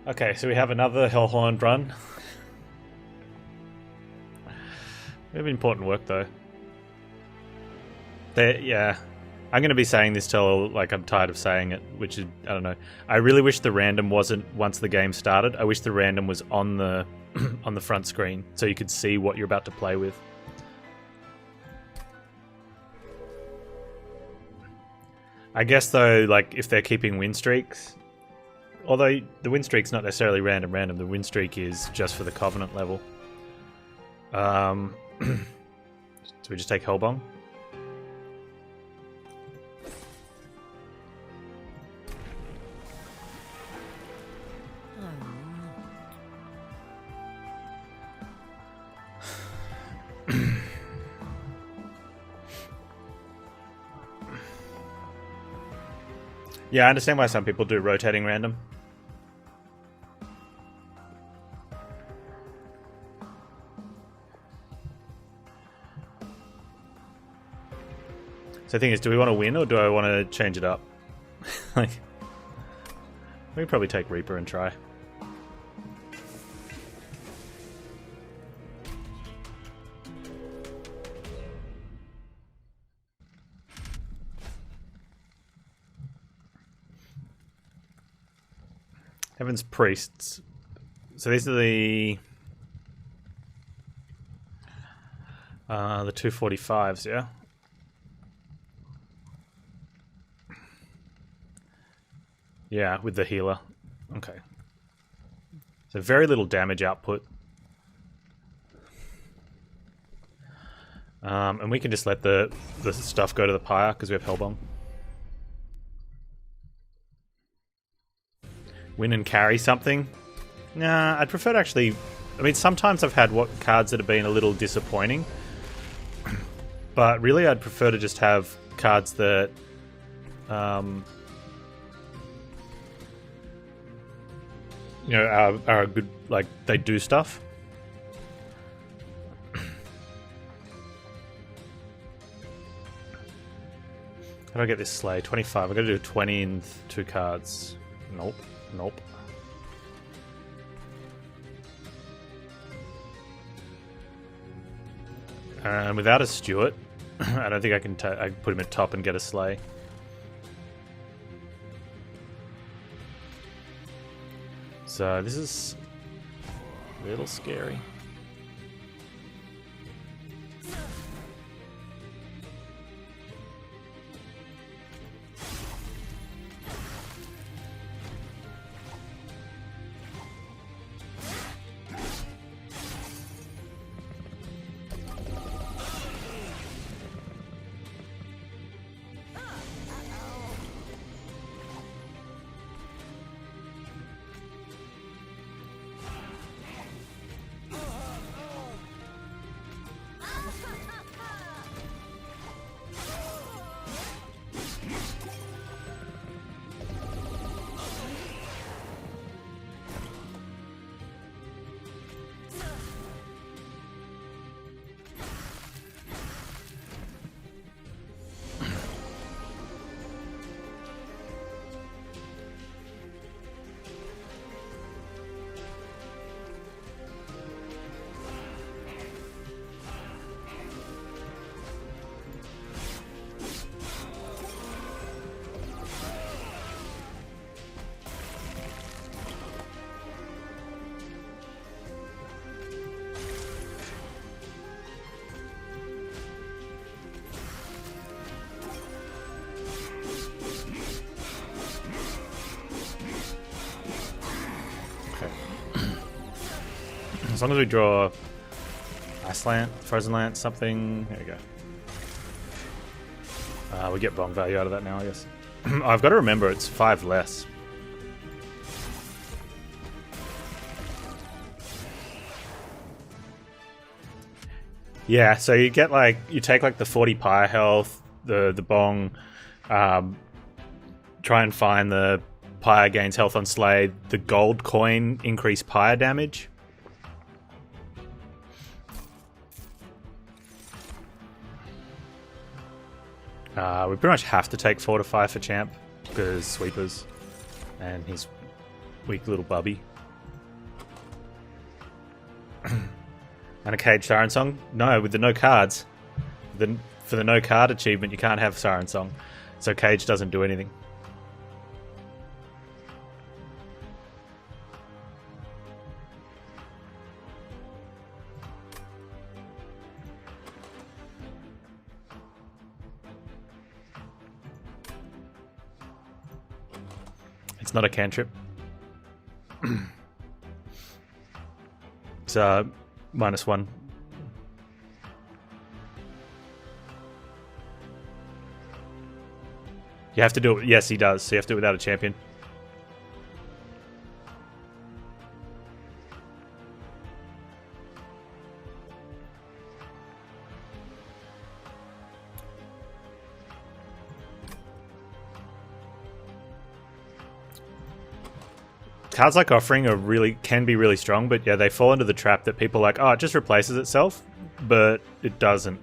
Okay, so we have another Hellhorned run. We have important work though. Yeah. I'm going to be saying this till like I'm tired of saying it, which is, I don't know. I really wish the random wasn't once the game started. I wish the random was on the on the front screen so you could see what you're about to play with. I guess though, like if they're keeping win streaks, although the win streak's not necessarily random, the win streak is just for the Covenant level. Do we just take Hellbong? Yeah, I understand why some people do rotating random. So the thing is, do we want to win or do I want to change it up? Like, we could probably take Reaper and try. Heaven's Priests. So these are the 245s, yeah? Yeah, with the healer. Okay. So very little damage output. And we can just let the stuff go to the pyre because we have Hellbomb. Win and carry something? Nah, I'd prefer to actually... I mean, sometimes I've had cards that have been a little disappointing. But really, I'd prefer to just have cards that... you know, are good, like, they do stuff. How do I get this sleigh? 25. I've got to do 20 in 2 cards. Nope. Nope. And without a Steward, I don't think I can put him at top and get a sleigh. So this is a little scary. As long as we draw Ice Lance, Frozen Lance, something. There we go. We get bong value out of that now, I guess. I've got to remember it's 5 less. Yeah, so you get like, you take like the 40 pyre health, the bong, try and find the pyre gains health on Slade, the gold coin increase pyre damage. We pretty much have to take Fortify for champ because sweepers and his weak little bubby. And a Cage Siren Song? No, with the no cards. For the no card achievement, you can't have Siren Song. So Cage doesn't do anything. It's not a cantrip. It's -1. You have to do it. Yes, he does. So you have to do it without a champion. Cards like Offering can be really strong, but yeah, they fall into the trap that people are like, oh, it just replaces itself, but it doesn't.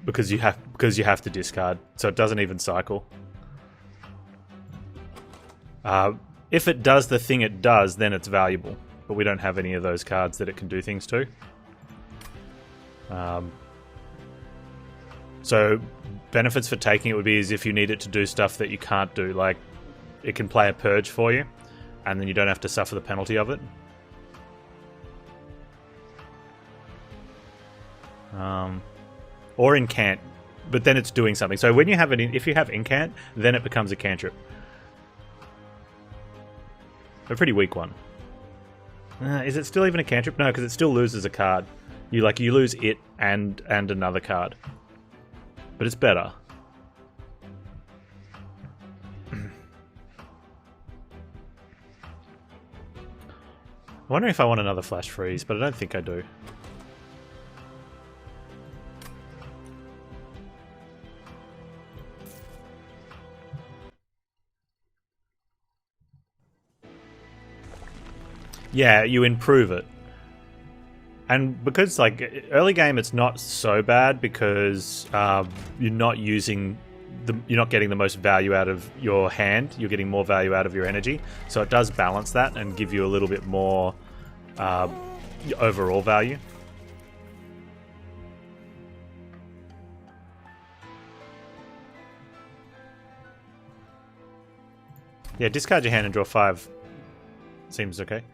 Because you have to discard, so it doesn't even cycle. If it does the thing it does, then it's valuable, but we don't have any of those cards that it can do things to. So benefits for taking it would be is if you need it to do stuff that you can't do, like it can play a purge for you, and then you don't have to suffer the penalty of it. Or incant, but then it's doing something. So when you have if you have incant, then it becomes a cantrip. A pretty weak one. Is it still even a cantrip? No, because it still loses a card. You lose it and another card, but it's better. I wonder if I want another flash freeze, but I don't think I do. Yeah, you improve it. And because, like, early game it's not so bad because you're not getting the most value out of your hand, you're getting more value out of your energy. So it does balance that and give you a little bit more overall value. Yeah, discard your hand and draw 5. Seems okay.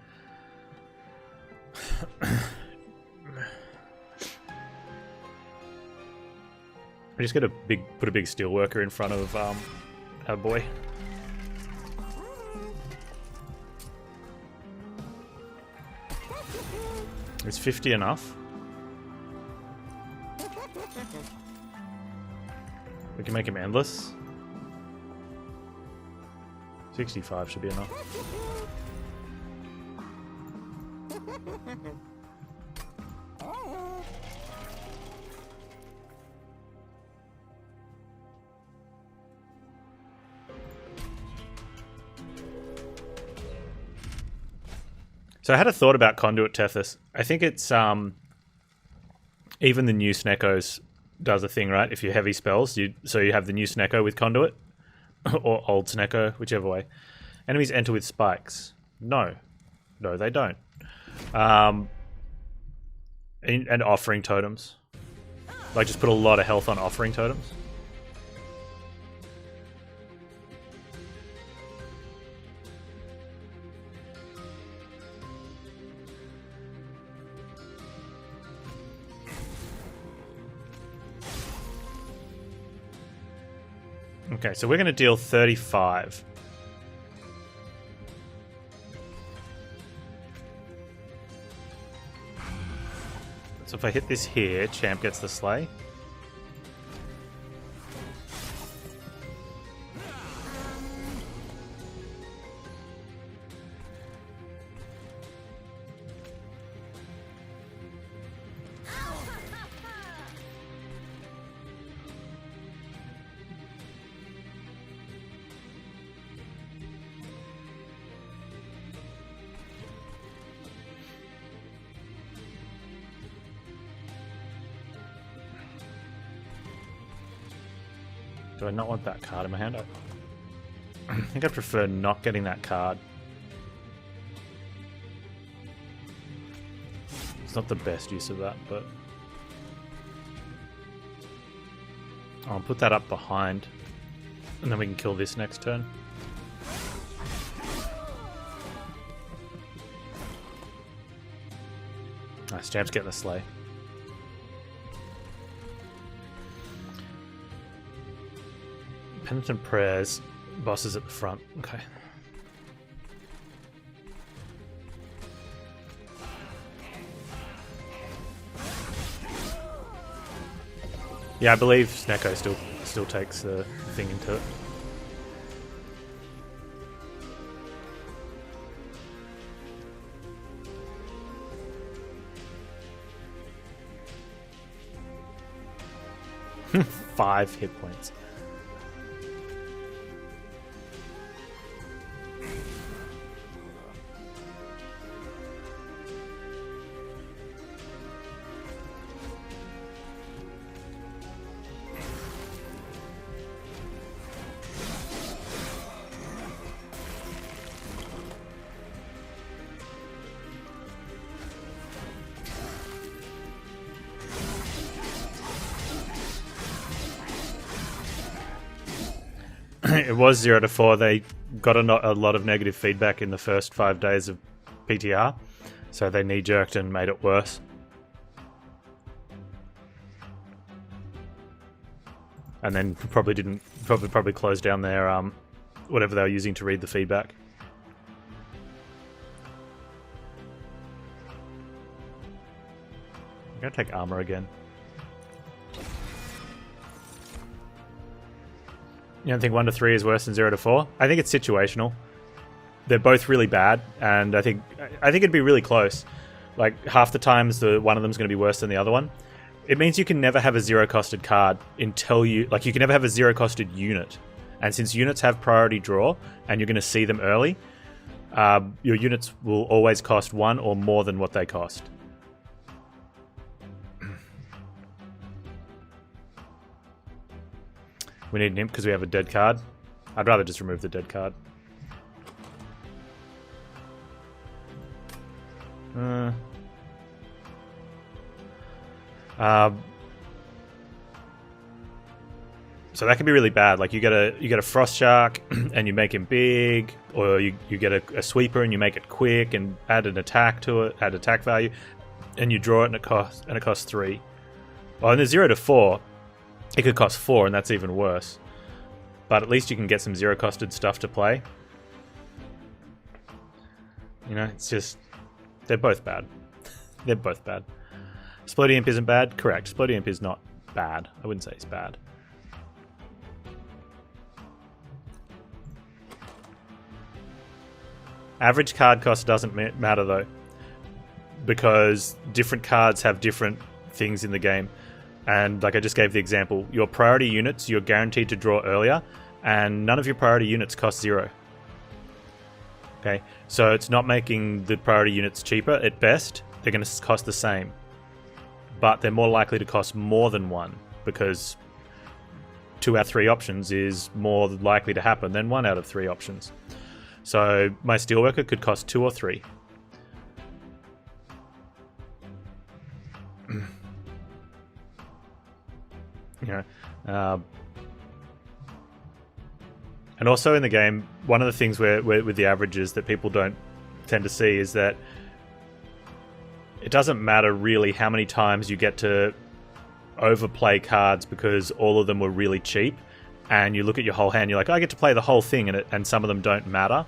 I just gotta put a big Steelworker in front of our boy. Is 50 enough? We can make him endless. 65 should be enough. So I had a thought about Conduit Tethys. I think it's even the new Snekos does a thing, right? If you heavy spells, so you have the new Sneko with Conduit or old Sneko, whichever way. Enemies enter with spikes. No, they don't. And offering totems. Like, just put a lot of health on offering totems. Okay, so we're going to deal 35. So if I hit this here, Champ gets the Slay. Do I not want that card in my hand? I think I prefer not getting that card. It's not the best use of that, but I'll put that up behind, and then we can kill this next turn. Nice, Jam's getting the sleigh. Penitent prayers, bosses at the front. Okay. Yeah, I believe Snecko still takes the thing into it. Five hit points. It was 0 to 4. They got a lot of negative feedback in the first 5 days of PTR, so they knee-jerked and made it worse. And then probably closed down their whatever they were using to read the feedback. I'm gonna take armor again. You don't think 1 to 3 is worse than 0 to 4? I think it's situational. They're both really bad, and I think it'd be really close. Like, half the times one of them's going to be worse than the other one. It means you can never have a zero-costed card until you can never have a zero-costed unit. And since units have priority draw, and you're going to see them early, your units will always cost 1 or more than what they cost. We need an imp because we have a dead card. I'd rather just remove the dead card. So that can be really bad. Like you get a frost shark and you make him big, or you get a sweeper and you make it quick and add an attack to it, add attack value, and you draw it and it costs 3. Well, in the 0 to 4. It could cost 4, and that's even worse. But at least you can get some zero-costed stuff to play. You know, it's just... They're both bad. They're both bad. Splody Imp isn't bad? Correct. Splody Imp is not bad. I wouldn't say it's bad. Average card cost doesn't matter, though. Because different cards have different things in the game. And like I just gave the example, your priority units you're guaranteed to draw earlier, and none of your priority units cost 0. Okay, so it's not making the priority units cheaper. At best, they're going to cost the same. But they're more likely to cost more than 1, because 2 out of 3 options is more likely to happen than 1 out of 3 options. So my Steelworker could cost 2 or 3. You know, and also in the game, one of the things where with the averages that people don't tend to see is that it doesn't matter really how many times you get to overplay cards because all of them were really cheap, and you look at your whole hand, you're like, I get to play the whole thing, and some of them don't matter.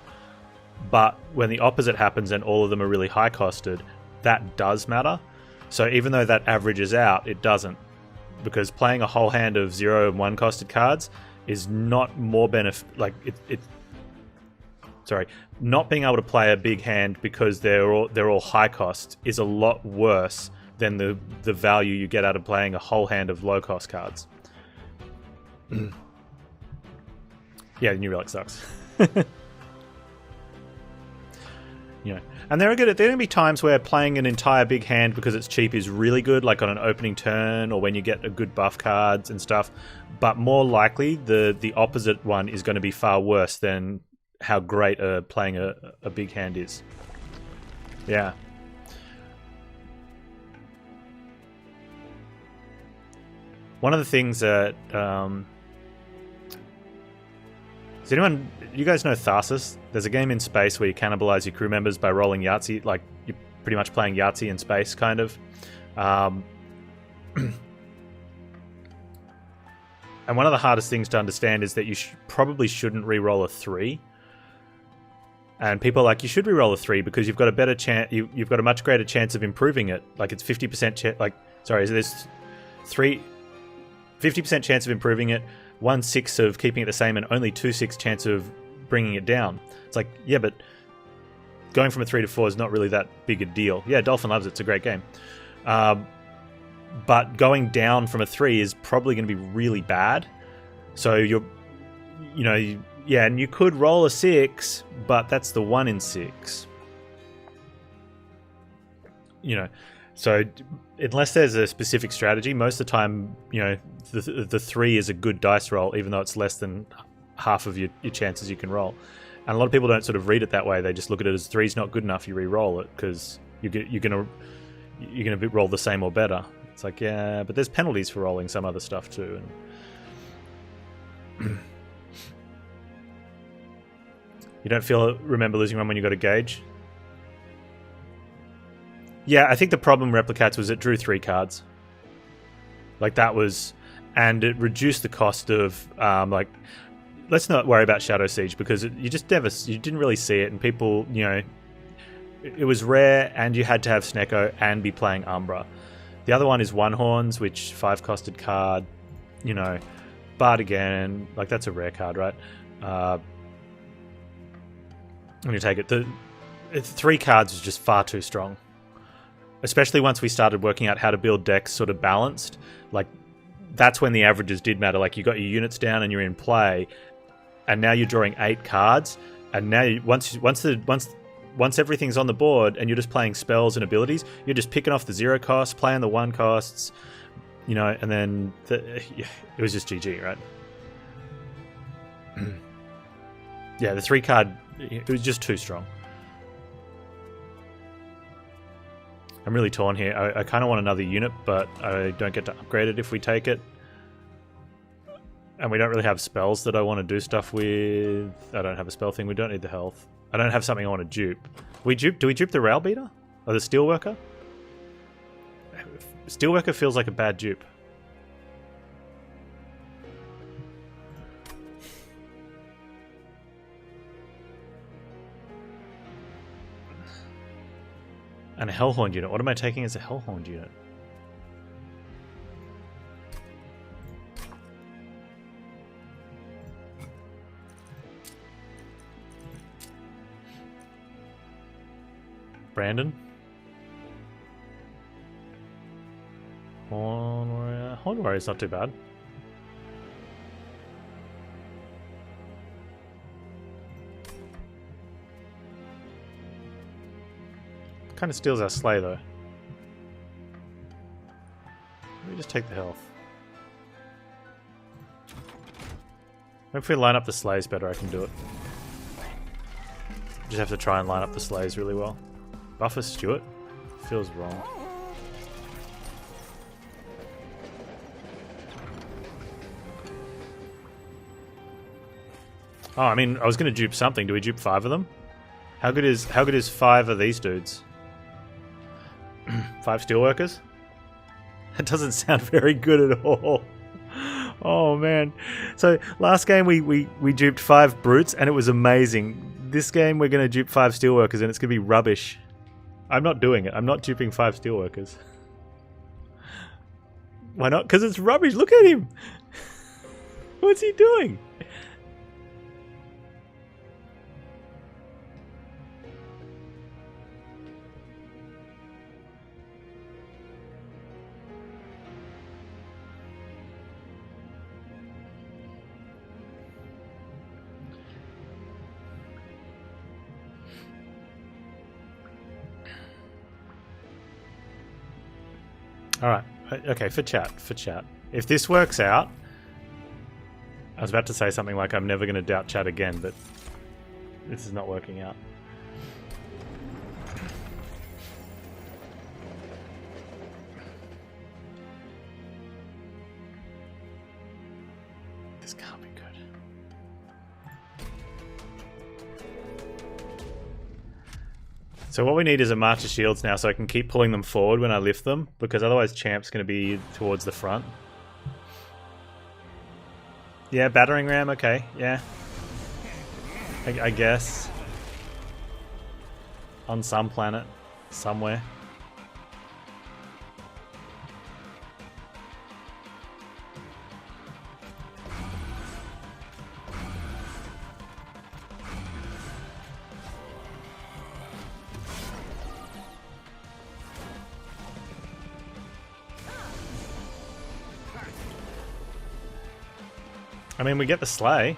But when the opposite happens and all of them are really high costed, that does matter. So even though that averages out, it doesn't. Because playing a whole hand of 0 and 1 costed cards is not more not being able to play a big hand because they're all high cost is a lot worse than the value you get out of playing a whole hand of low cost cards. Yeah, the New Relic sucks. You know, and there are going to be times where playing an entire big hand because it's cheap is really good, like on an opening turn or when you get a good buff cards and stuff. But more likely, the opposite one is going to be far worse than how great playing a big hand is. Yeah. One of the things that does anyone, you guys know Tharsis? There's a game in space where you cannibalize your crew members by rolling Yahtzee, like you're pretty much playing Yahtzee in space, kind of. And one of the hardest things to understand is that you probably shouldn't re-roll a 3. And people are like, you should re-roll a 3 because you've got a better chance. You've got a much greater chance of improving it. Like it's 50% there's 50% chance of improving it, 1/6 of keeping it the same, and only 2/6 chance of bringing it down. It's like, yeah, but going from a 3 to 4 is not really that big a deal. Yeah, Dolphin loves it. It's a great game. But going down from a 3 is probably going to be really bad. So and you could roll a 6, but that's the 1 in 6. So unless there's a specific strategy, most of the time, the 3 is a good dice roll, even though it's less than half of your chances you can roll. And a lot of people don't sort of read it that way. They just look at it as 3's not good enough. You re-roll it because you're gonna roll the same or better. It's like, yeah, but there's penalties for rolling some other stuff too. And you don't remember losing one when you got a gauge? Yeah, I think the problem with Replicats was it drew 3 cards. Like that was, and it reduced the cost of let's not worry about Shadow Siege because you didn't really see it, and people, it was rare, and you had to have Snecko and be playing Umbra. The other one is One Horns, which 5-costed card, but again, like that's a rare card, right? When you take it, 3 cards is just far too strong. Especially once we started working out how to build decks sort of balanced, like that's when the averages did matter. Like you got your units down and you're in play, and now you're drawing 8 cards, and now once everything's on the board and you're just playing spells and abilities, you're just picking off the 0 costs, playing the 1 costs, and then it was just GG, right? Yeah, the 3 card, it was just too strong. I'm really torn here. I kind of want another unit, but I don't get to upgrade it if we take it. And we don't really have spells that I want to do stuff with. I don't have a spell thing. We don't need the health. I don't have something I want to dupe. Do we dupe the Rail Beater? Or the Steelworker? Steelworker feels like a bad dupe. And a Hellhorned unit. What am I taking as a Hellhorned unit? Brandon? Horn Warrior is not too bad. Kind of steals our sleigh though. Let me just take the health. Maybe if we line up the sleighs better, I can do it. Just have to try and line up the sleighs really well. Buffer Stewart? Feels wrong. Oh, I mean, I was going to dupe something. Do we dupe 5 of them? How good is 5 of these dudes? 5 Steelworkers? That doesn't sound very good at all. Oh man. So last game we duped 5 Brutes and it was amazing. This game we're going to dupe 5 Steelworkers and it's going to be rubbish. I'm not doing it. I'm not duping 5 Steelworkers. Why not? Because it's rubbish. Look at him. What's he doing? Alright, okay, for chat. If this works out, I was about to say something like I'm never going to doubt chat again, but this is not working out. This can't be good. So what we need is a March of Shields now so I can keep pulling them forward when I lift them, because otherwise Champ's going to be towards the front. Yeah, battering ram, okay, yeah. I guess. On some planet, somewhere. I mean, we get the sleigh.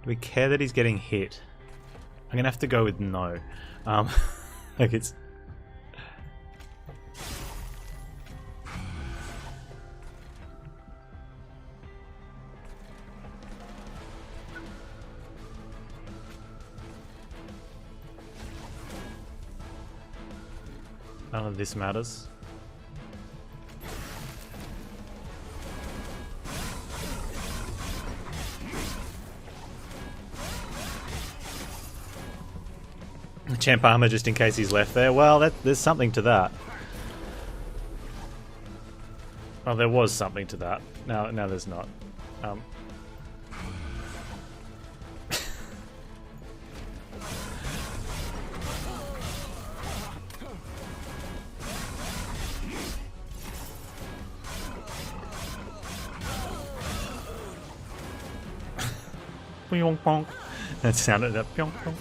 Do we care that he's getting hit? I'm gonna have to go with no. Like it's... None of this matters. Champ armor just in case he's left there. Well, there's something to that. Oh, there was something to that. No, there's not. That sounded like pyong pyong.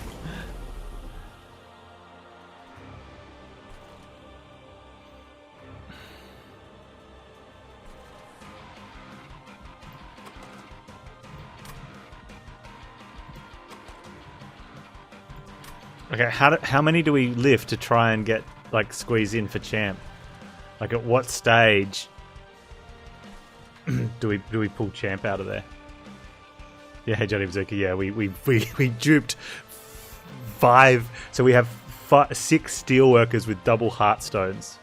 Okay, how many do we lift to try and get, like, squeeze in for Champ? Like, at what stage do we pull Champ out of there? Yeah, hey Johnny Bazooka, yeah, we duped 5, so we have 6 Steelworkers with double Heartstones.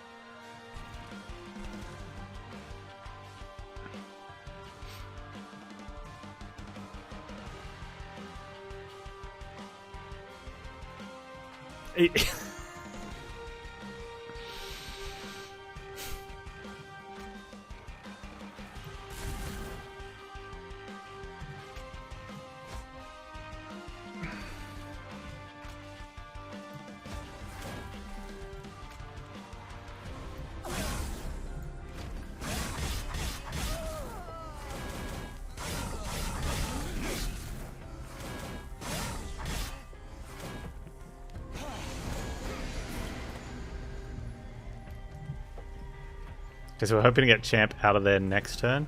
Okay, so we're hoping to get Champ out of there next turn,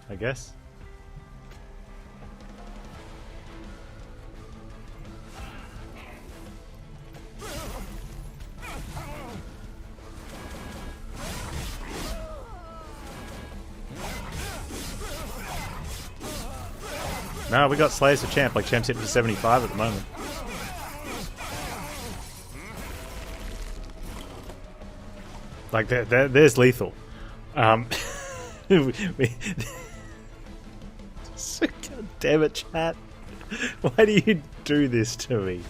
I guess. No, we got Slayers for Champ. Like, Champ's hitting for 75 at the moment. Like, there's lethal. God damn it, chat. Why do you do this to me?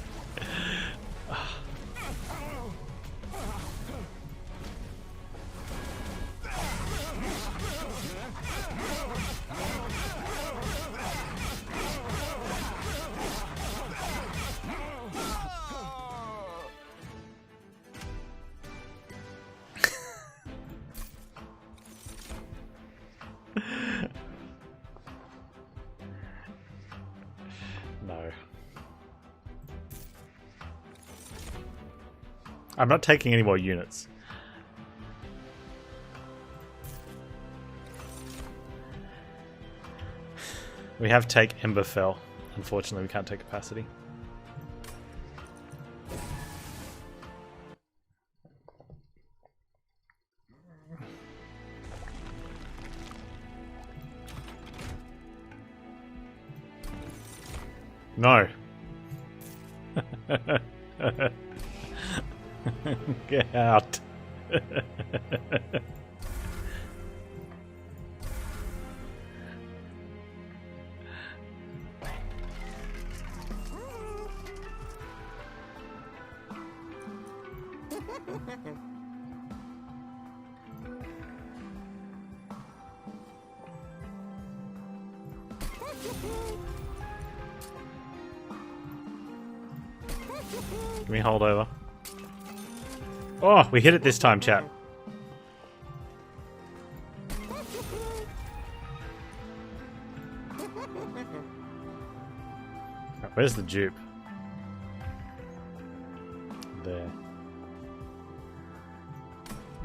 No. I'm not taking any more units. We have take Emberfell. Unfortunately, we can't take capacity. No. Get out. Give me hold over. Oh, we hit it this time, chat. Where's the dupe? There.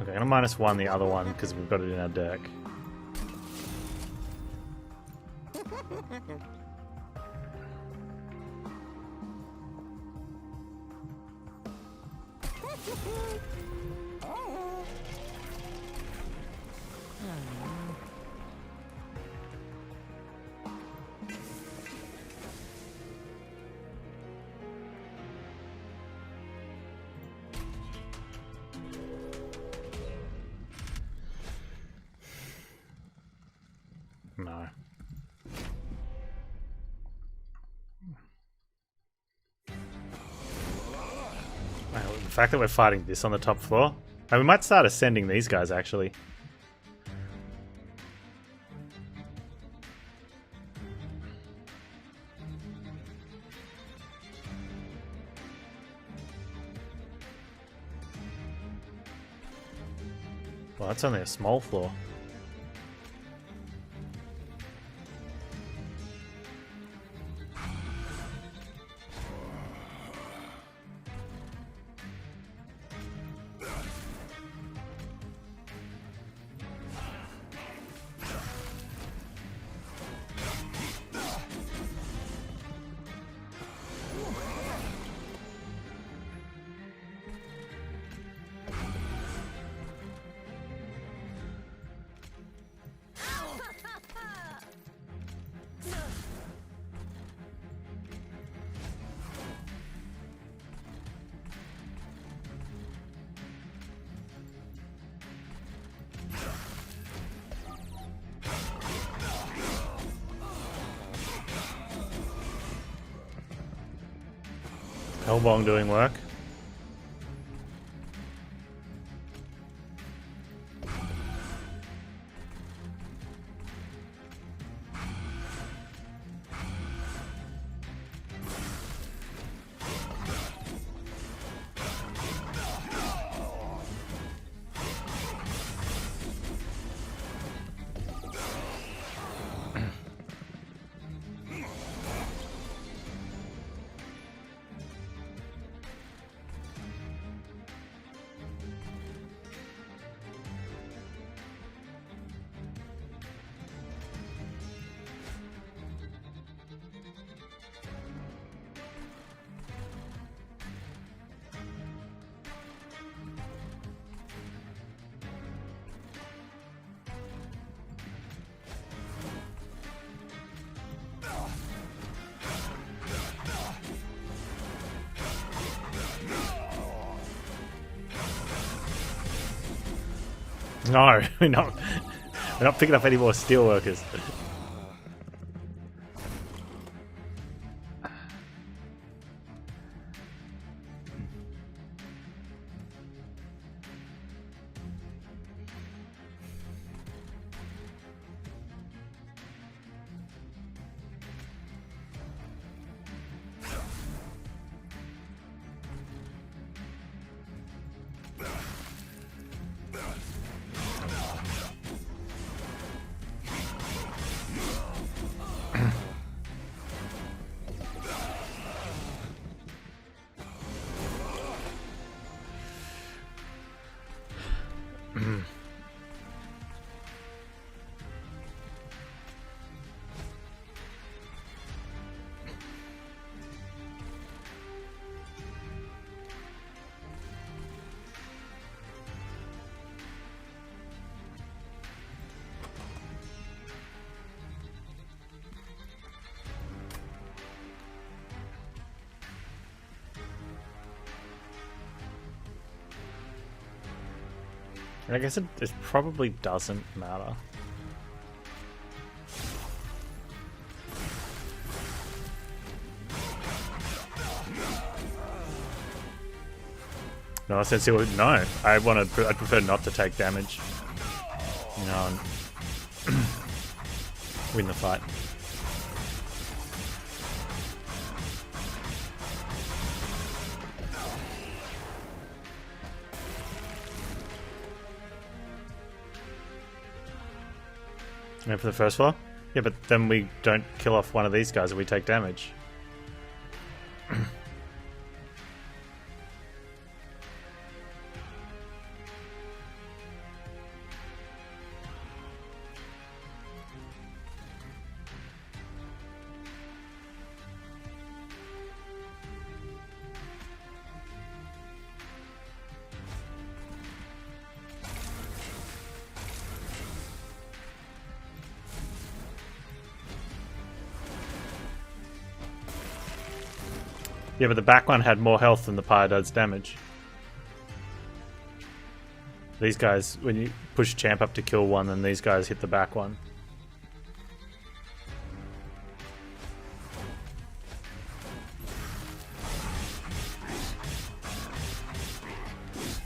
Okay, I'm gonna -1 the other one because we've got it in our deck. No. Wow, the fact that we're fighting this on the top floor. Oh, we might start ascending these guys actually. Well, that's only a small floor. Hellbong doing work. No, we're not picking up any more Steelworkers. I guess it probably doesn't matter. No, since it would no. I'd prefer not to take damage. You know, and win the fight. And for the first floor? Yeah, but then we don't kill off one of these guys and we take damage. Yeah, but the back one had more health than the pyre does damage. These guys, when you push champ up to kill one, then these guys hit the back one.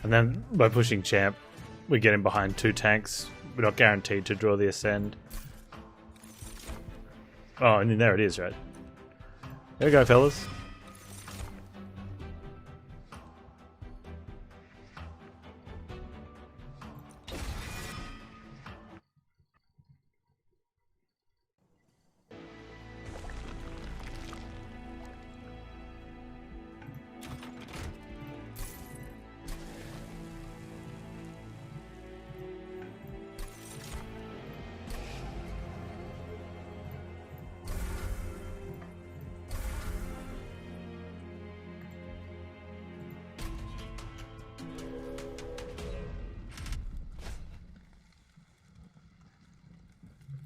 And then by pushing champ, we get him behind 2 tanks. We're not guaranteed to draw the ascend. Oh, and there it is, right? There we go, fellas.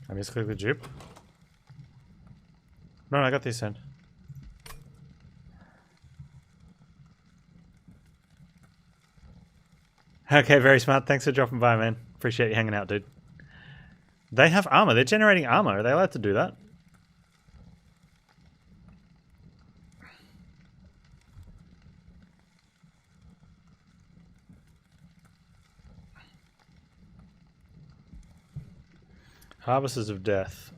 I misclicked the dupe. No, I got this end. Okay, very smart. Thanks for dropping by, man. Appreciate you hanging out, dude. They have armor. They're generating armor. Are they allowed to do that? Harvesters of Death.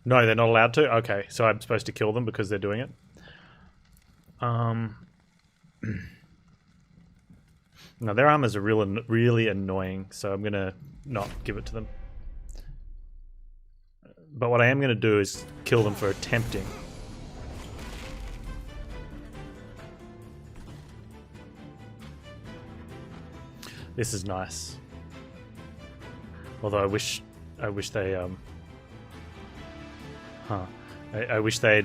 No, they're not allowed to? Okay, so I'm supposed to kill them because they're doing it? No, their armors are really annoying, so I'm going to not give it to them. But what I am going to do is kill them for attempting. This is nice. Although I wish they I wish they'd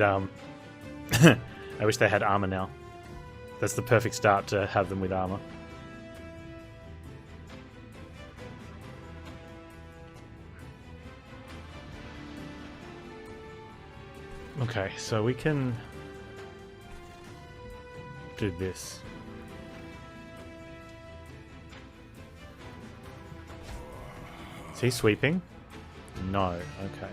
I wish they had armor now. That's the perfect start to have them with armor. Okay, so we can do this. Is he sweeping? No, okay.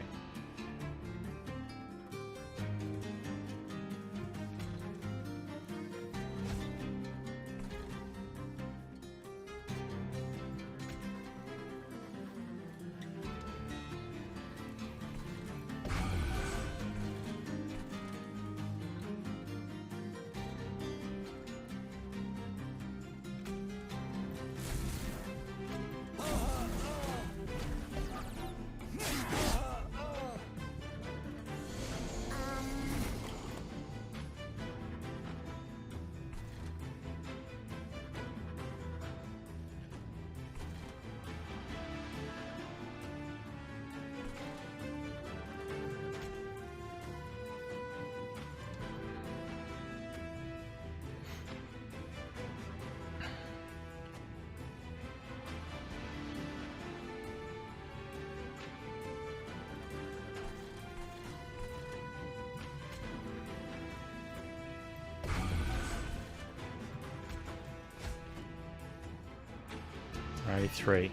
83.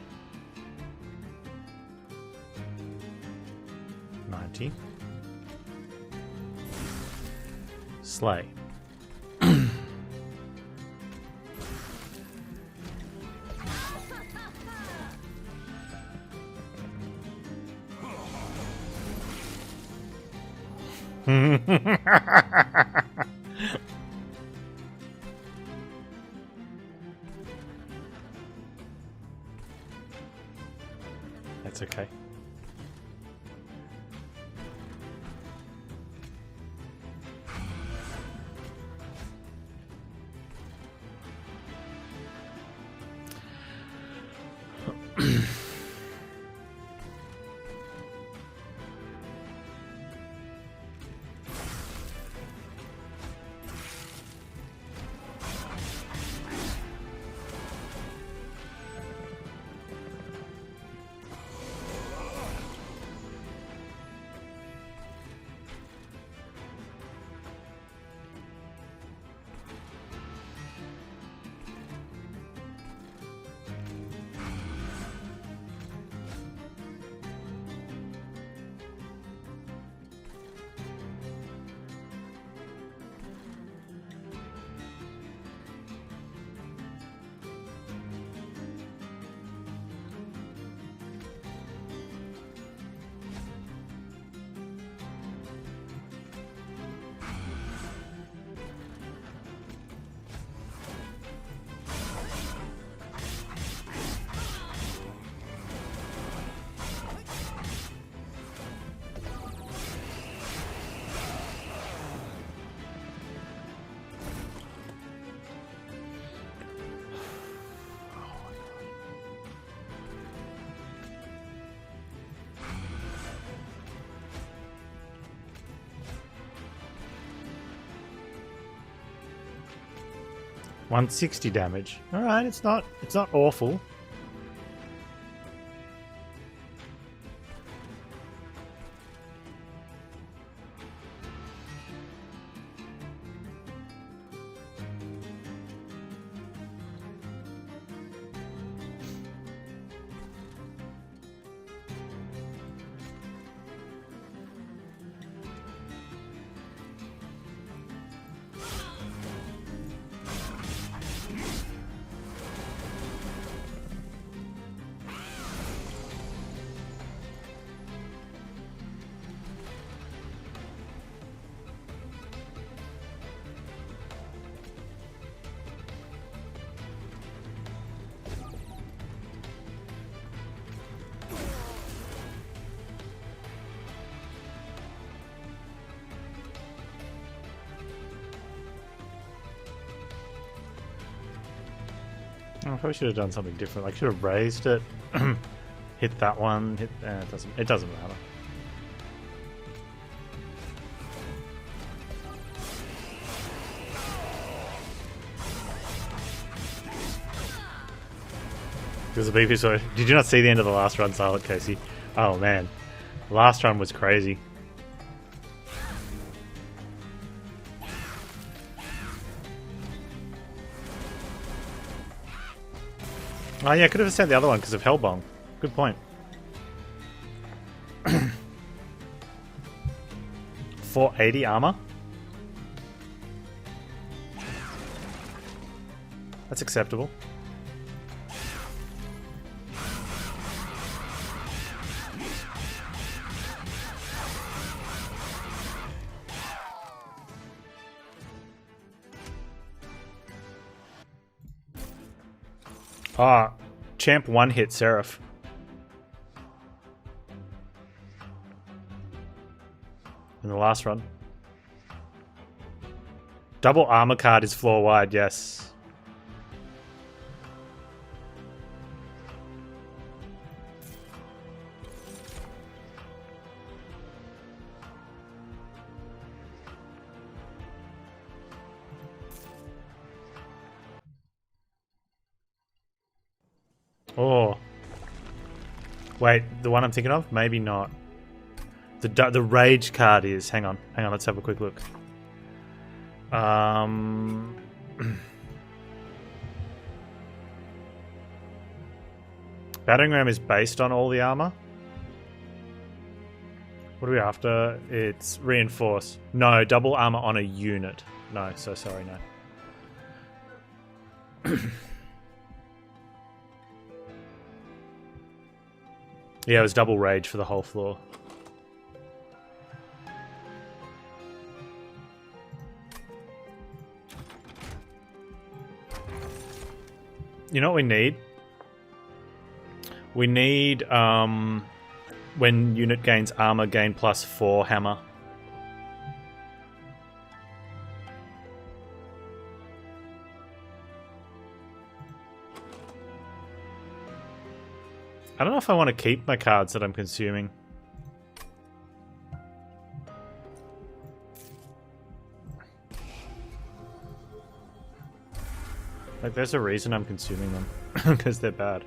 90. Slay. That's okay. $160 damage. Alright, it's not awful. I probably should have done something different. I should have raised it, hit that one. It doesn't matter. Because the BP story. Did you not see the end of the last run, Silent Casey? Oh man, the last run was crazy. Oh yeah, I could have sent the other one because of Hellbong. Good point. 480 armor? That's acceptable. Ah, champ one hit Seraph. In the last run. Double armor card is floor wide, yes. Oh. Wait, the one I'm thinking of? Maybe not. The rage card is. Hang on, let's have a quick look. Battering ram is based on all the armor. What are we after? It's reinforce. No, double armor on a unit. No, so sorry, no. Yeah, it was double rage for the whole floor. You know what we need? We need, when unit gains armor, gain +4 hammer. I don't know if I want to keep my cards that I'm consuming. Like, there's a reason I'm consuming them. Because they're bad.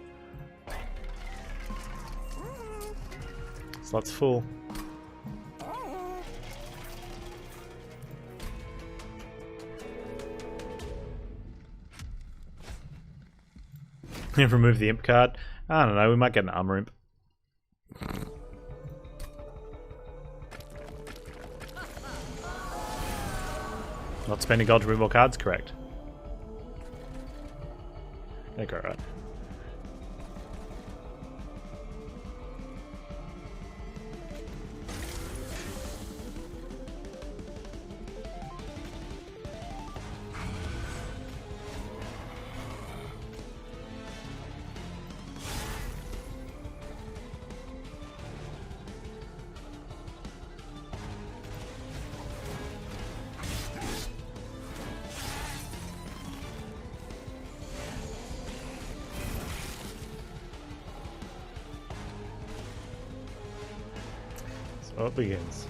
Slot's full. Remove the imp card. I don't know, we might get an armor imp. Not spending gold to remove more cards, correct. Okay, right. So it begins.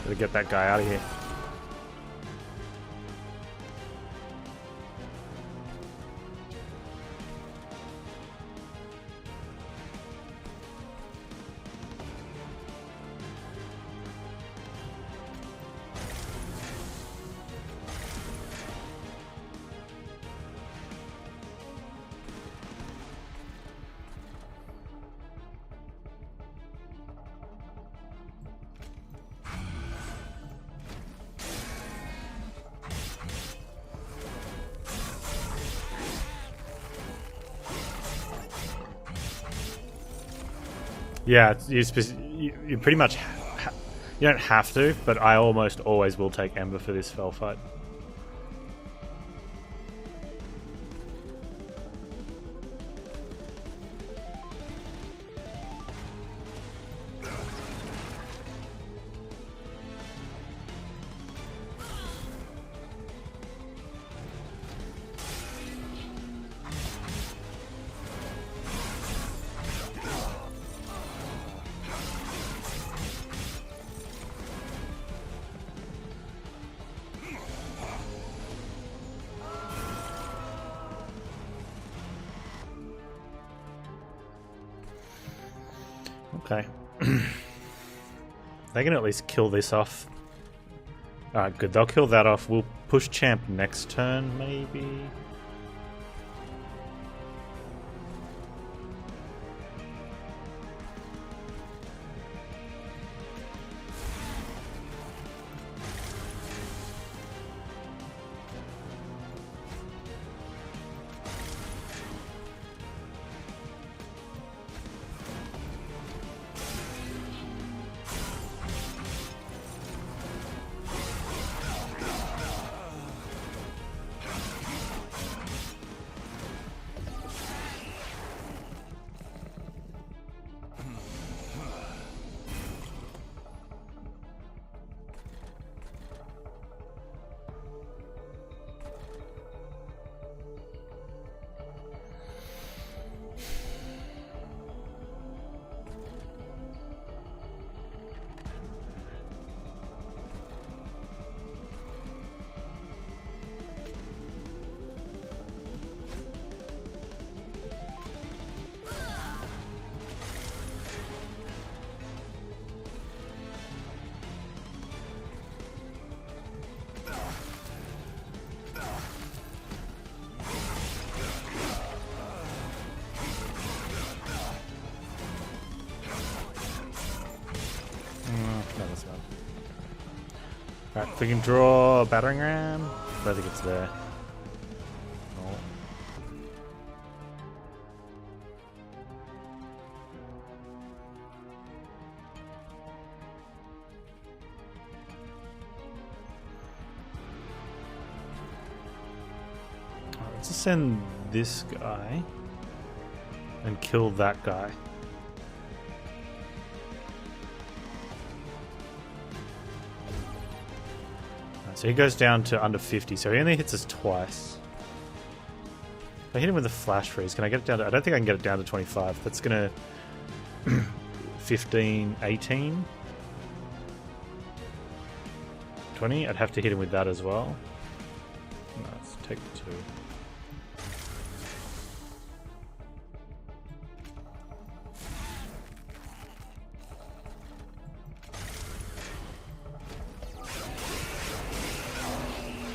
Gotta get that guy out of here. Yeah, you pretty much you don't have to, but I almost always will take Ember for this fell fight. Okay. They can at least kill this off. Alright, good. They'll kill that off. We'll push champ next turn, maybe? Alright, if we can draw a battering ram. I don't think it's there. Oh. Let's just send this guy and kill that guy. So he goes down to under 50, so he only hits us twice. If I hit him with a flash freeze, can I get it down to... I don't think I can get it down to 25. That's gonna... 15, 18... 20? I'd have to hit him with that as well. No, let's take the 2.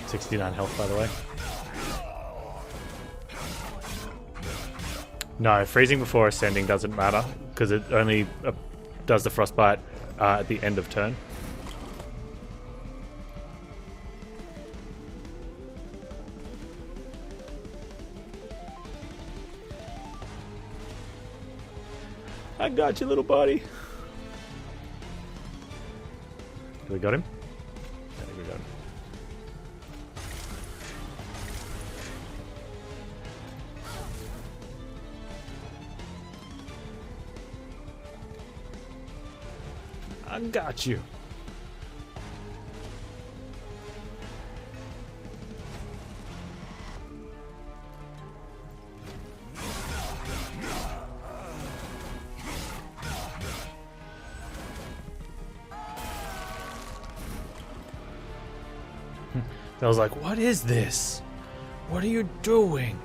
$69 health, by the way. No, freezing before ascending doesn't matter because it only does the frostbite at the end of turn. I got you, little buddy. Do we got him? I think we got him. I got you. I was like, what is this? What are you doing?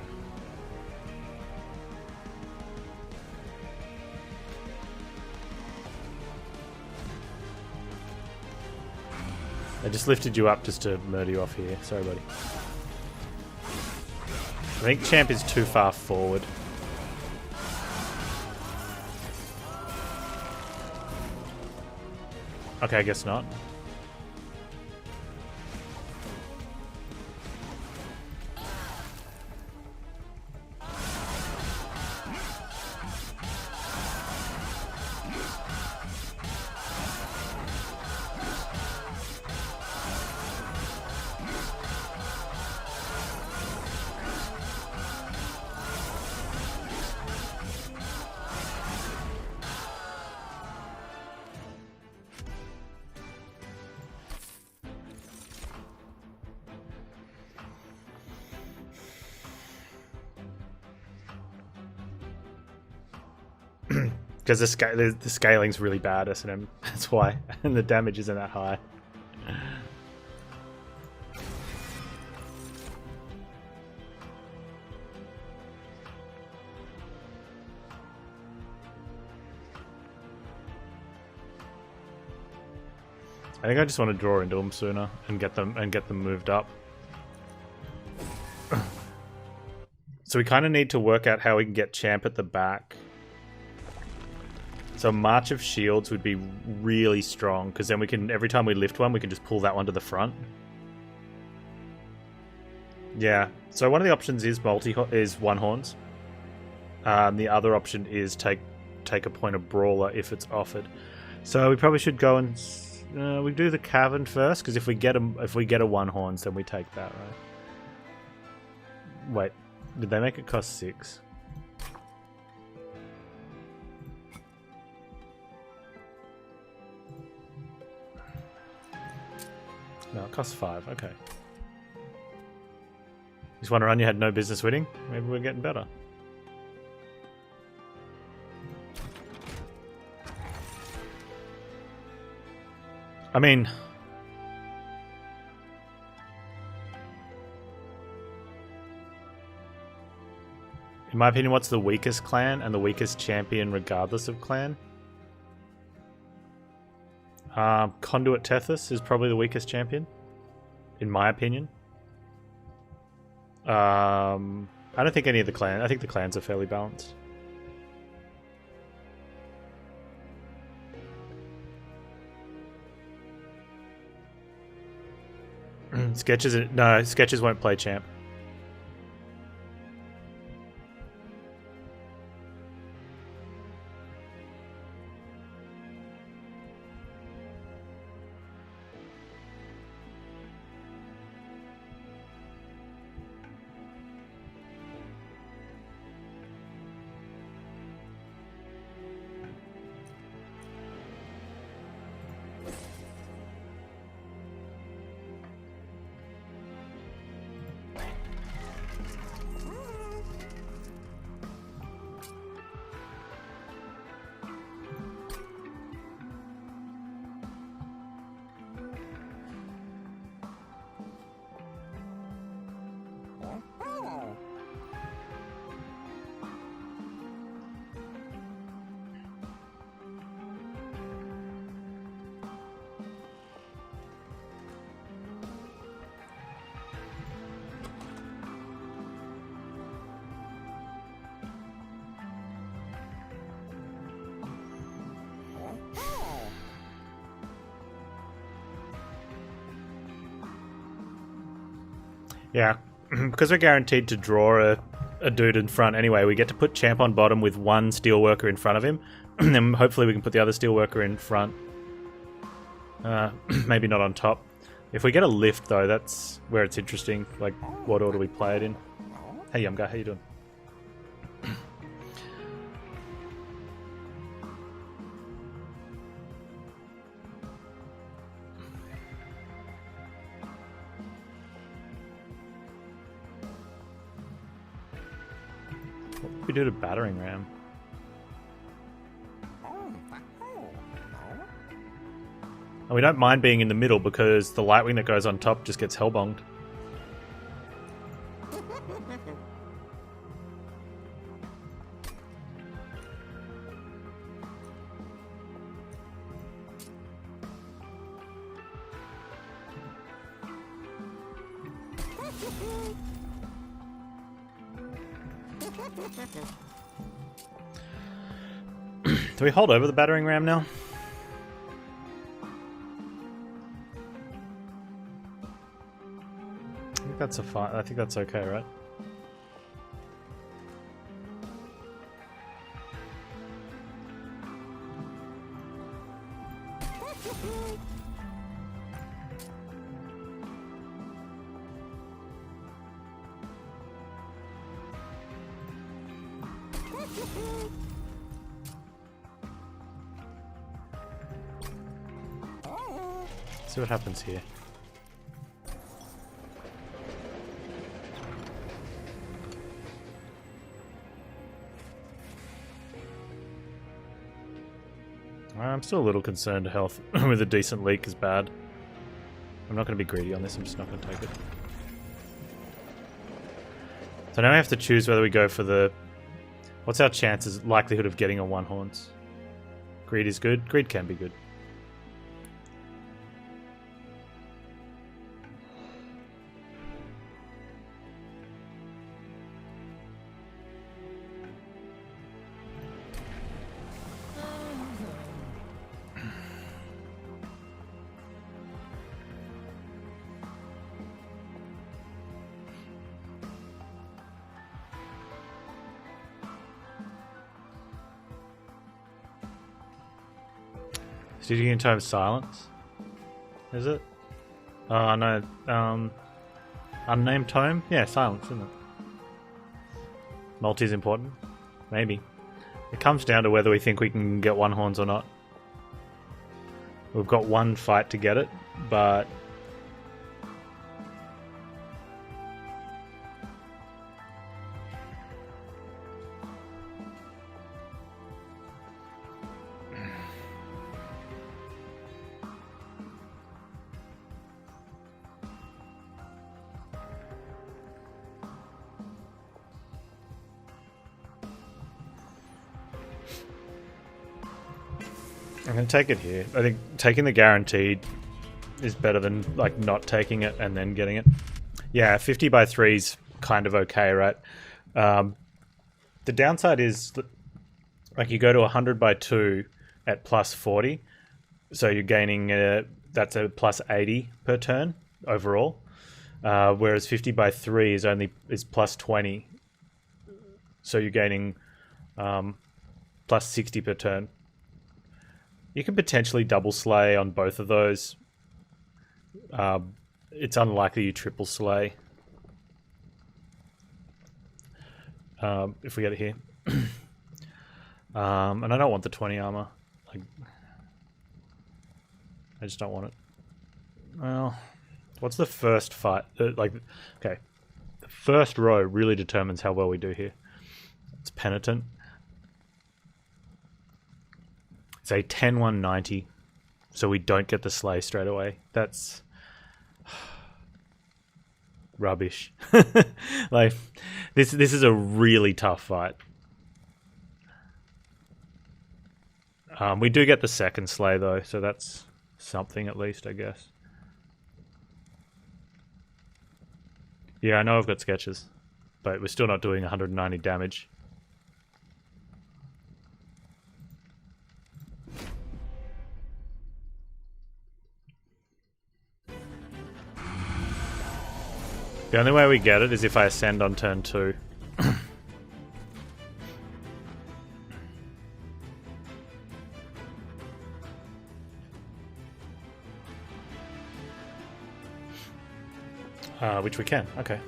I just lifted you up just to murder you off here. Sorry, buddy. I think champ is too far forward. Okay, I guess not. Because the scaling's really bad, S&M. That's why. And the damage isn't that high. I think I just want to draw into them sooner and get them moved up. So we kind of need to work out how we can get champ at the back. So March of Shields would be really strong, because then we can, every time we lift one, we can just pull that one to the front. Yeah, so one of the options is one horns. The other option is take a point of brawler if it's offered. So we probably should go and we do the cavern first, because if we get a one horns, then we take that, right? Wait, did they make it cost 6? No, it costs 5. Okay. Just one run you had no business winning. Maybe we're getting better. I mean, in my opinion, what's the weakest clan and the weakest champion regardless of clan? Conduit Tethys is probably the weakest champion, in my opinion. I don't think any of the clans. I think the clans are fairly balanced. No, Sketches won't play champ. Yeah, because we're guaranteed to draw a dude in front anyway, we get to put champ on bottom with one Steelworker in front of him, and then hopefully we can put the other Steelworker in front. Maybe not on top. If we get a lift, though, that's where it's interesting. Like, what order we play it in. Hey, young guy, how you doing? What we do to battering ram? And we don't mind being in the middle because the Lightwing that goes on top just gets hellbonged. Do we hold over the battering ram now? I think that's okay, right? See what happens here. I'm still a little concerned health with a decent leak is bad. I'm not going to be greedy on this, I'm just not going to take it. So now we have to choose whether we go for the... What's our chances, likelihood of getting a one-horns? Greed is good? Greed can be good. Stygian time silence? Is it? Oh no, unnamed tome? Yeah, silence, isn't it? Multi is important? Maybe. It comes down to whether we think we can get one horns or not. We've got one fight to get it, but... I'm going to take it here. I think taking the guaranteed is better than like not taking it and then getting it. Yeah, 50 by 3 is kind of okay, right? The downside is like you go to 100 by 2 at plus 40. So you're gaining, that's a plus 80 per turn overall. whereas 50 by 3 is plus 20. So you're gaining plus 60 per turn. You can potentially double slay on both of those. It's unlikely you triple slay. If we get it here. And I don't want the 20 armor. I just don't want it. Well, what's the first fight? Okay. The first row really determines how well we do here. It's Penitent. It's a 10-1-90. So we don't get the slay straight away. That's rubbish. Like, this is a really tough fight. We do get the second slay though, so that's something at least, I guess. Yeah, I know I've got sketches, but we're still not doing 190 damage. The only way we get it is if I ascend on turn 2. Which we can, okay.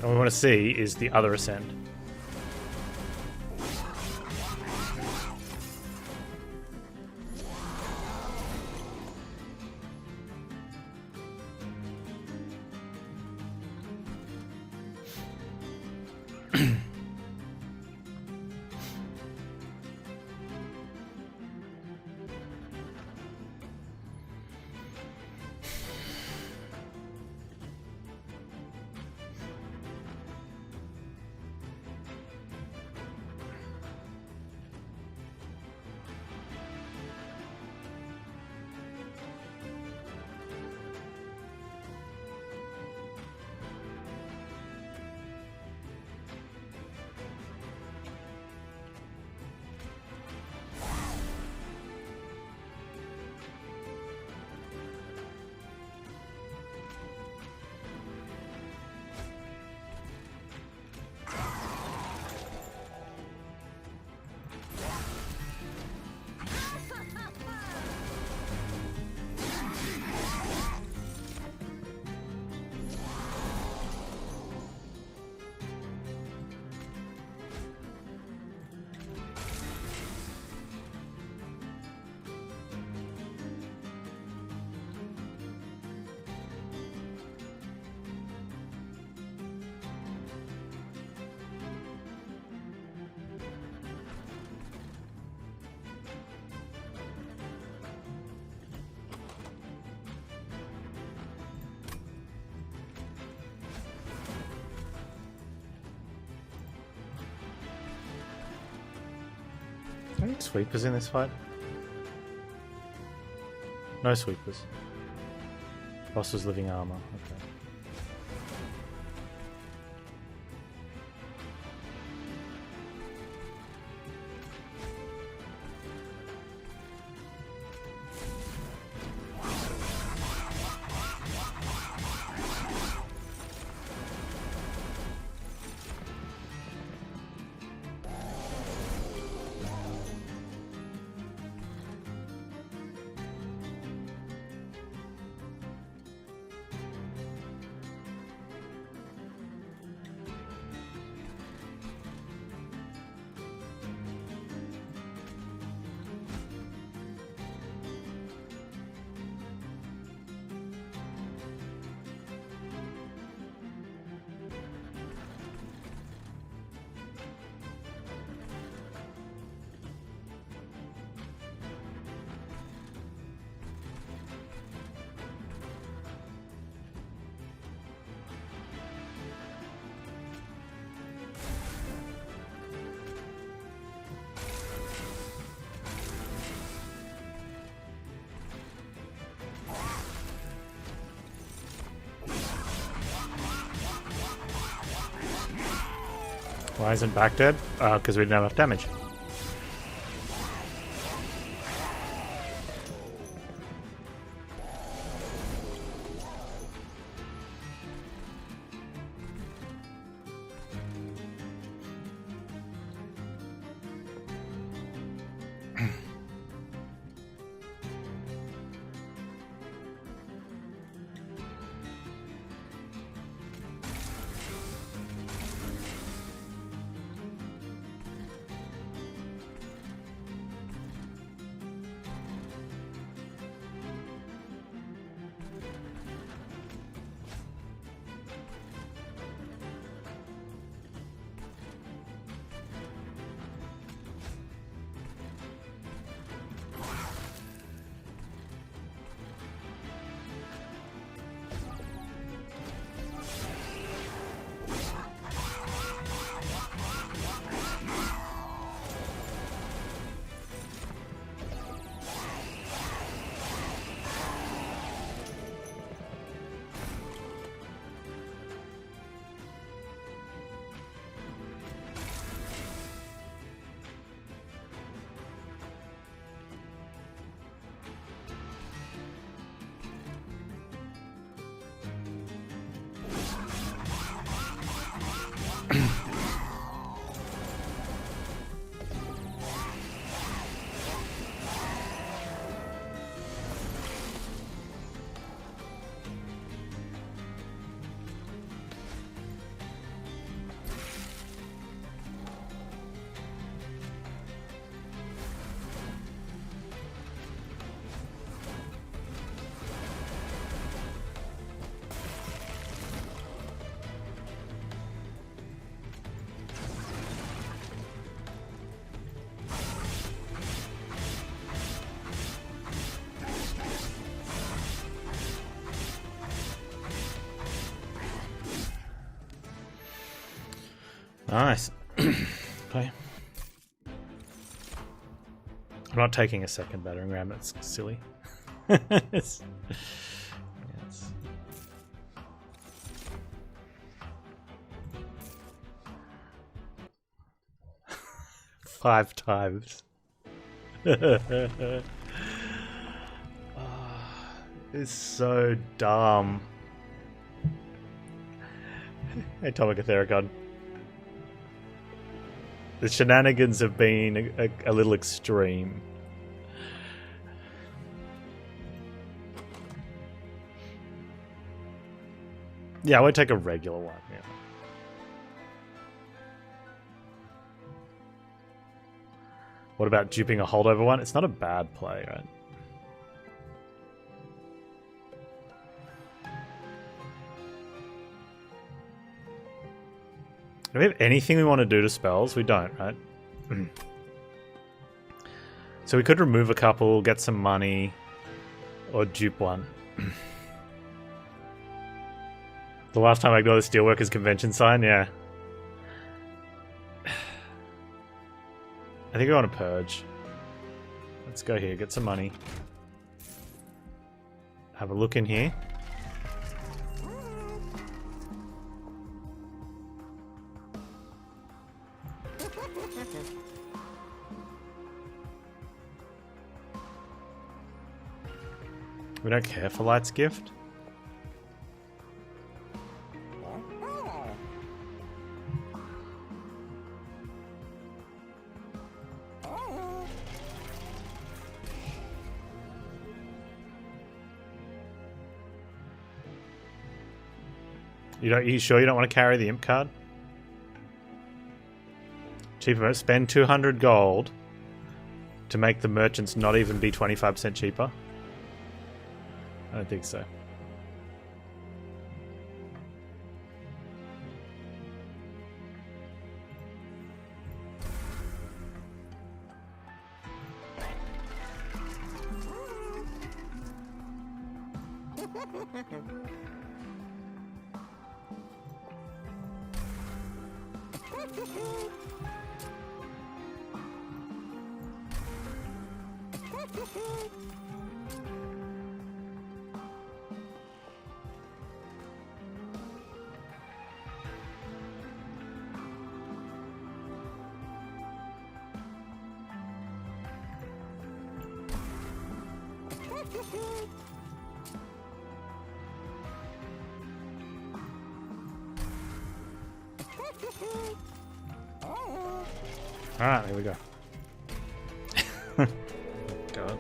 What we want to see is the other ascend. Any sweepers in this fight? No sweepers. Boss was living armor, okay. Why isn't back dead? Because we didn't have enough damage. Nice. Okay. I'm not taking a second battering ram, that's silly. Yes. 5 times. It's so dumb. Atomic Ethericon. The shenanigans have been a little extreme. Yeah, I would take a regular one, yeah. What about duping a holdover one? It's not a bad play, right? Do we have anything we want to do to spells? We don't, right? So we could remove a couple, get some money, or dupe one. The last time I got the Steelworkers convention sign, yeah. I think I want to purge. Let's go here, get some money. Have a look in here. We don't care for Light's Gift. You sure you don't want to carry the imp card? Cheaper. Spend 200 gold to make the merchants not even be 25% cheaper? I don't think so. Alright, here we go. God.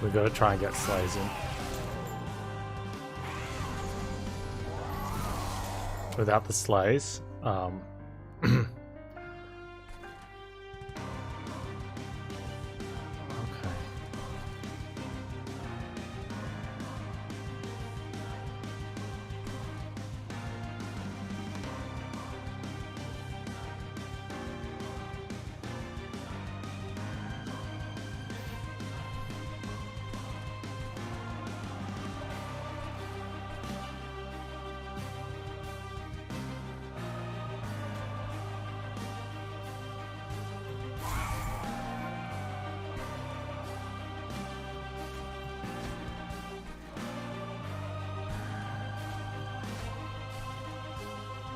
We've got to try and get slays in. Without the slays, okay.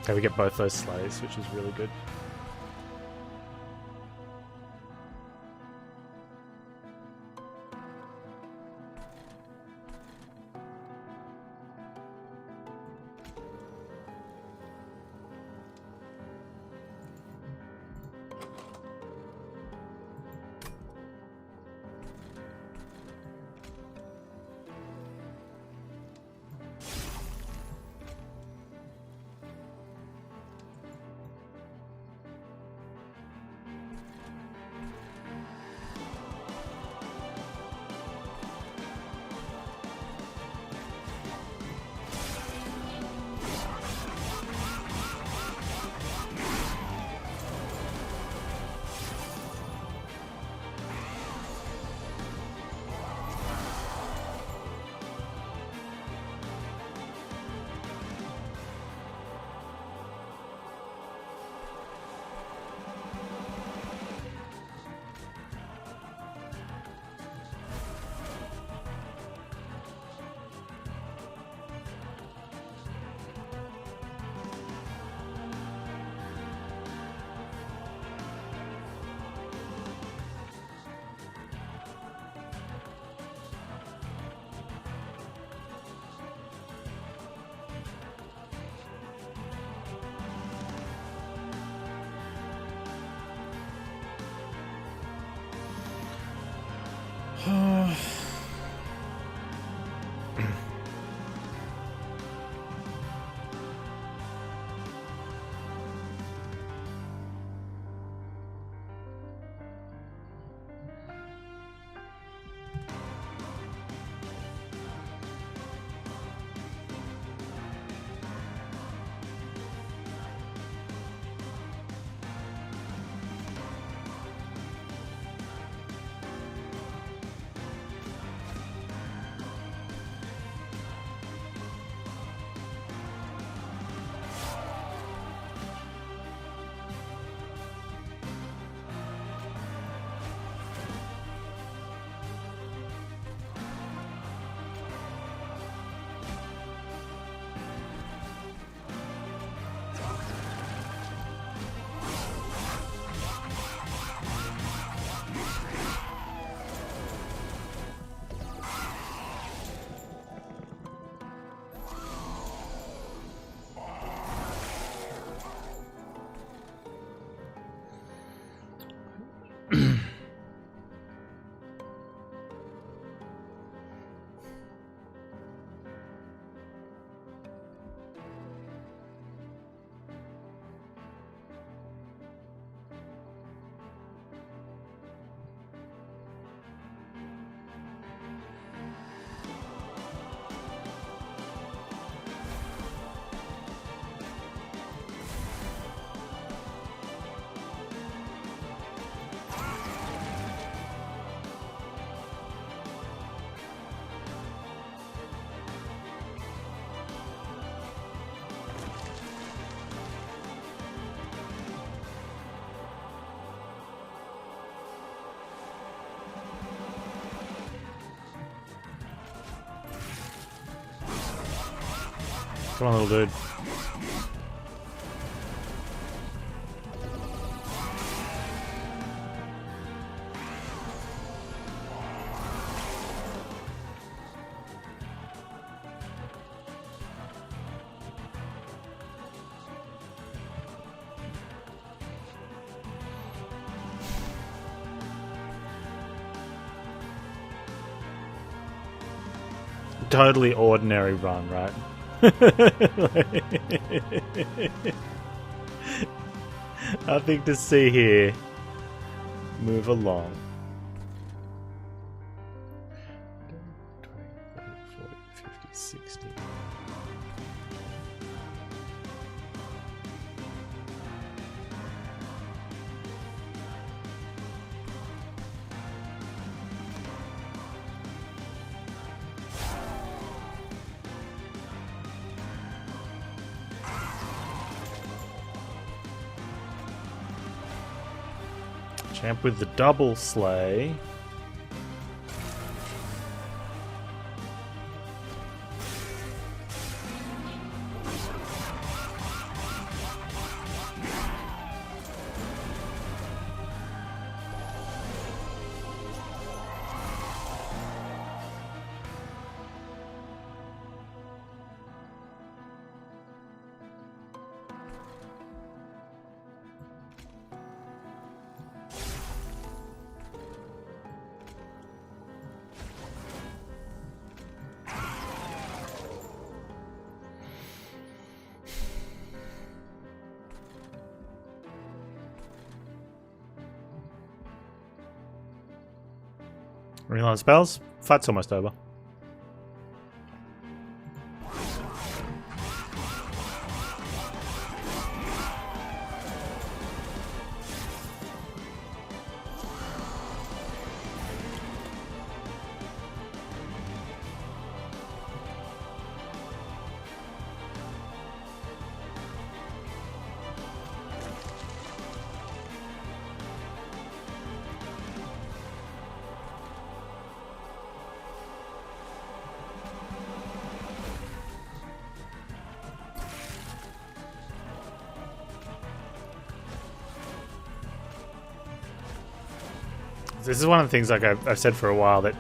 Okay, we get both those slays, which is really good. Come on, little dude. Totally ordinary run, right? Nothing to see here. Move along. 20, 30, 40, 50, 60. Champ with the double slay. Real spells. Fight's almost over. This is one of the things, like I've said for a while, that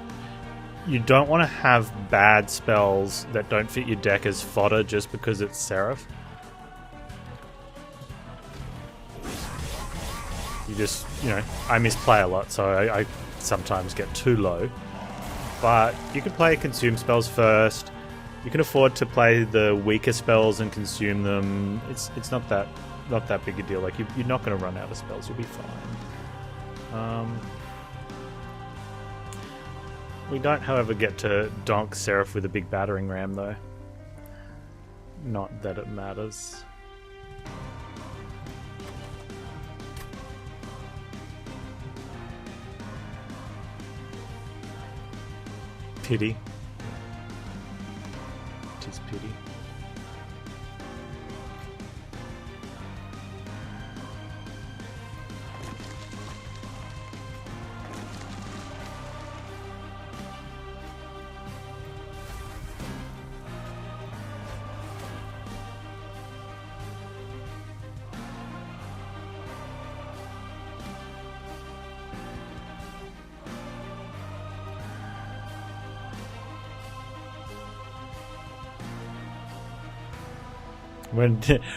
you don't want to have bad spells that don't fit your deck as fodder just because it's Seraph. You just, you know, I misplay a lot, so I sometimes get too low. But you can play consume spells first. You can afford to play the weaker spells and consume them. It's not that big a deal. Like you're not going to run out of spells. You'll be fine. We don't, however, get to donk Seraph with a big battering ram, though. Not that it matters. Pity. Tis pity.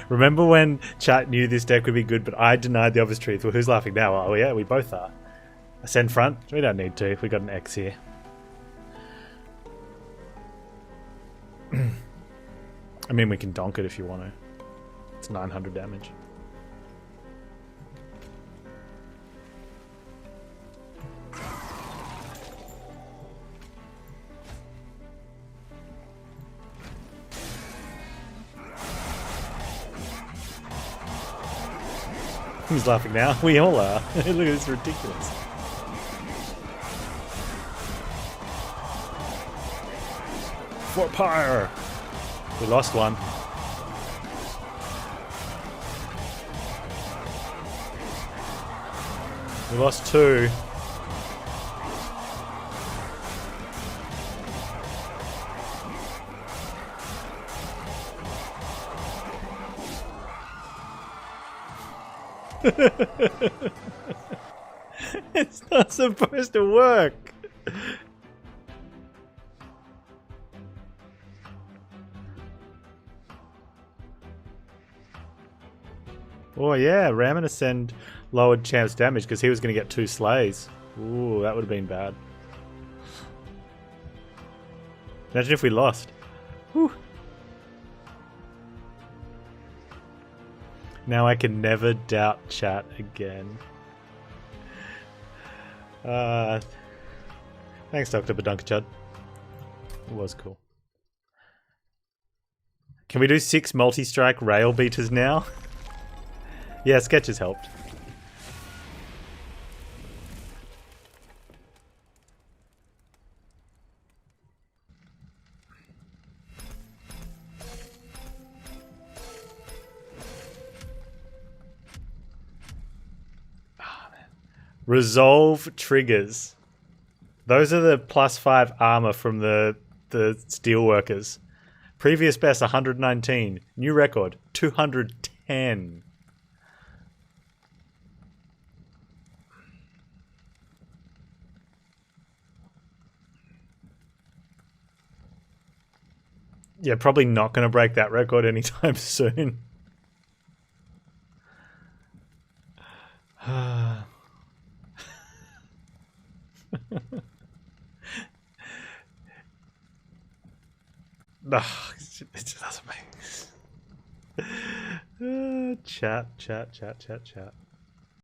Remember when chat knew this deck would be good, but I denied the obvious truth? Well, who's laughing now? Oh yeah, we both are. Ascend front? We don't need to. We got an X here. I mean, we can donk it if you want to. It's 900 damage. Who's laughing now? We all are. Look at this, ridiculous. Fort Pyre! We lost one. We lost two. It's not supposed to work. Oh yeah, Ramin Ascend lowered Champ's damage because he was going to get 2 slays. Ooh, that would have been bad. Imagine if we lost. Whew. Now I can never doubt chat again. Thanks, Dr. Badunkachud. It was cool. Can we do 6 multi-strike rail beaters now? Yeah, sketches helped. Resolve triggers. Those are the +5 armor from the Steelworkers. Previous best 119. New record 210. Yeah, probably not going to break that record anytime soon. It just doesn't make chat.